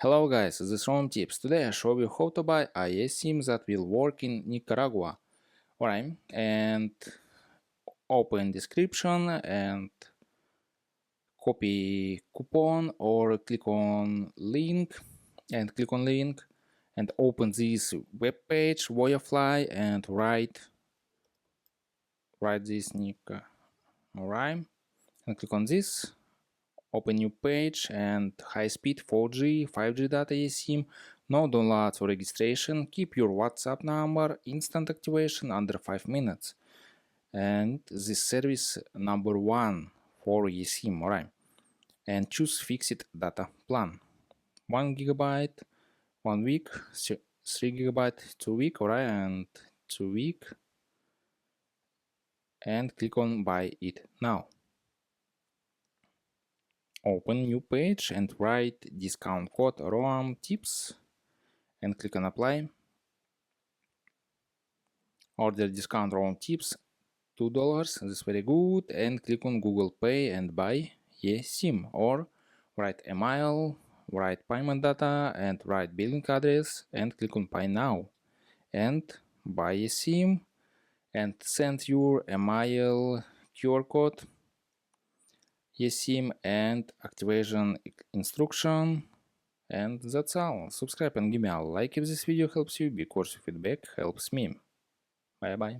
Hello guys, this is Ron Tips. Today I show you how to buy a eSIM that will work in Nicaragua. Alright, and open description and copy coupon or click on link and open this web page Voyafly and write this Nika. Alright, and click on this. Open new page and high-speed 4G, 5G data eSIM, no downloads or registration, keep your WhatsApp number, instant activation under 5 minutes. And this service number 1 for eSIM, alright. And choose fixed data plan. 1 gigabyte, 1 week, 3 gigabyte, 2 week, alright, and 2 week. And click on buy it now. Open new page and write discount code ROAM tips and click on apply. Order discount ROAM tips $2, this is very good, and click on Google Pay and buy eSIM, or write email, write payment data and write billing address and click on pay now and buy eSIM and send your email QR code, eSIM and activation instruction. And that's all. Subscribe and give me a like if this video helps you, because your feedback helps me. Bye bye.